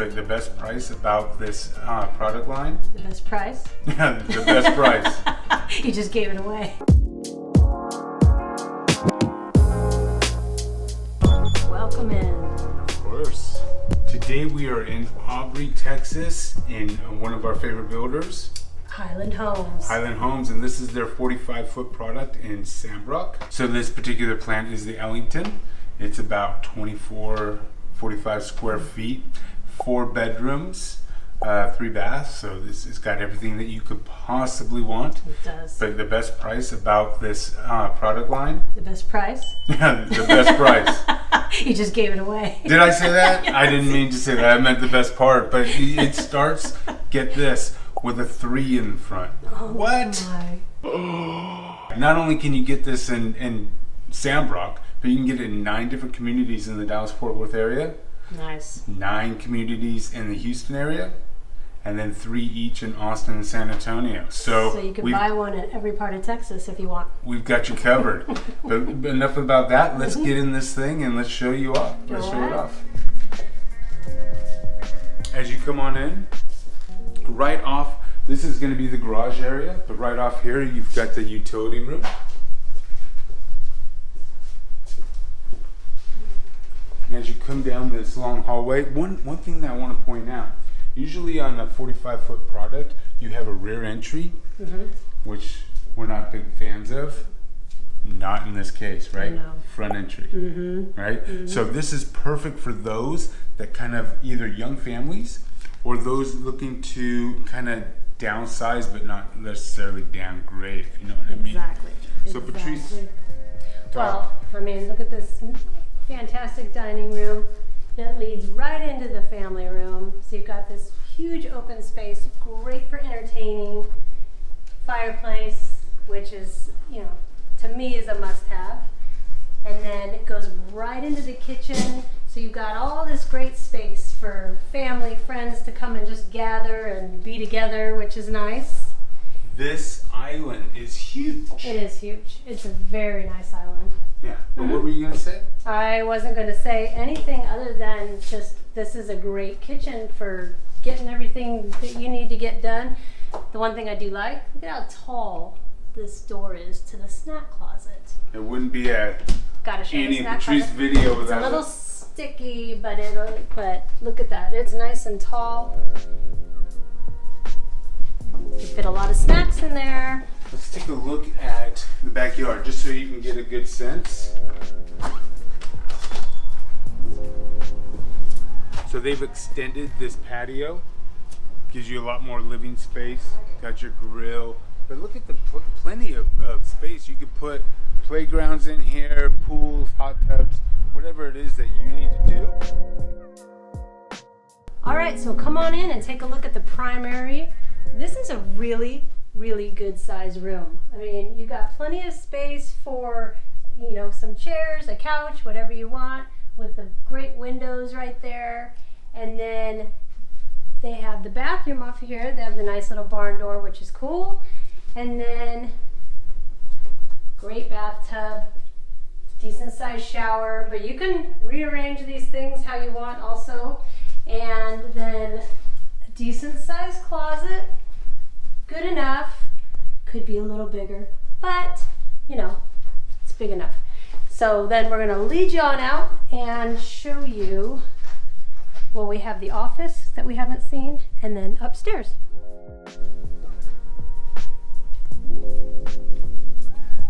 But the best price about this product line? The best price? The best price. You just gave it away. Welcome in. Of course. Today we are in Aubrey, Texas, in one of our favorite builders, Highland Homes. Highland Homes, and this is their 45-foot product in Sambrook. So this particular plant is the Ellington. It's about 45 square feet, 4 bedrooms, 3 baths. So it's got everything that you could possibly want. It does. But the best price about this product line? The best price? The best price. You just gave it away. Did I say that? Yes. I didn't mean to say that. I meant the best part. But it starts, get this, with a 3 in front. Oh, what? My. Not only can you get this in Sambrook, but you can get it in 9 different communities in the Dallas-Fort Worth area. Nice. 9 communities in the Houston area. And then 3 each in Austin and San Antonio. So you can buy one in every part of Texas if you want. We've got you covered. But enough about that. Let's get in this thing and let's show you off. Let's show it off. As you come on in, right off, this is going to be the garage area, but right off here you've got the utility room. And as you come down this long hallway, one thing that I want to point out, usually on a 45-foot product, you have a rear entry, which we're not big fans of. Not in this case, right? No. Front entry, right? So this is perfect for those that kind of either young families or those looking to kind of downsize but not necessarily downgrade, if you know what I mean. Exactly. So Patrice, well, I mean, look at this fantastic dining room that leads right into the family room. So you've got this huge open space, great for entertaining, fireplace, which is, you know, to me is a must-have. And then it goes right into the kitchen. So you've got all this great space for family, friends to come and just gather and be together, which is nice. this island is huge. It is huge. It's a very nice island. Yeah, but what were you going to say? I wasn't going to say anything other than just this is a great kitchen for getting everything that you need to get done. The one thing I do like, look at how tall this door is to the snack closet. It wouldn't be a Gotta show Annie the and snack Patrice closet. video It's a without little it. sticky, but look at that. It's nice and tall. You fit a lot of snacks in there. Let's take a look at the backyard just so you can get a good sense. So they've extended this patio, gives you a lot more living space, got your grill, but look at the plenty of space. You could put playgrounds in here, pools, hot tubs, whatever it is that you need to do. All right, so come on in and take a look at the primary. This is a really, really good sized room. I mean, you got plenty of space for, you know, some chairs, a couch, whatever you want, with the great windows right there. And then they have the bathroom off here. They have the nice little barn door, which is cool. And then great bathtub, decent sized shower, but you can rearrange these things how you want also. And then a decent sized closet, good enough, could be a little bigger, but you know, it's big enough. So then we're gonna lead you on out and show you, well, we have the office that we haven't seen, and then upstairs.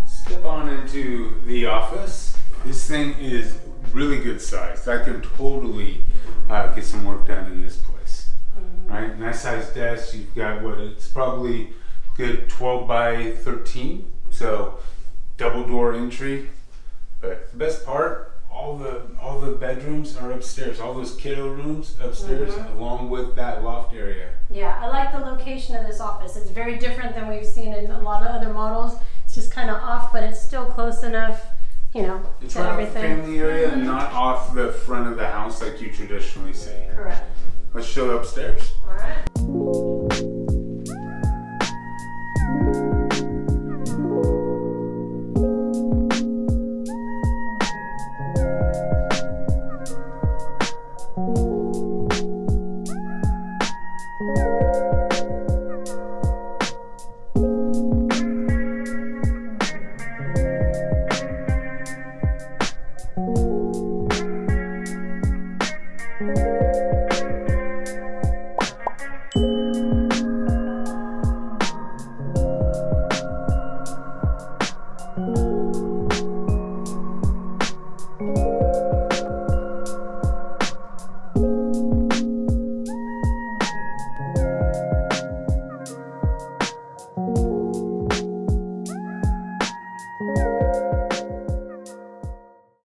Step on into the office. This thing is really good size. I can totally get some work done in this place. Right, nice size desk. You've got what, it's probably good 12 by 13. So double door entry. But the best part, all the bedrooms are upstairs. All those kiddo rooms upstairs, along with that loft area. Yeah, I like the location of this office. It's very different than we've seen in a lot of other models. It's just kind of off, but it's still close enough, you know, It's to right off the everything. family area and not off the front of the house like you traditionally see. Correct. Let's show upstairs.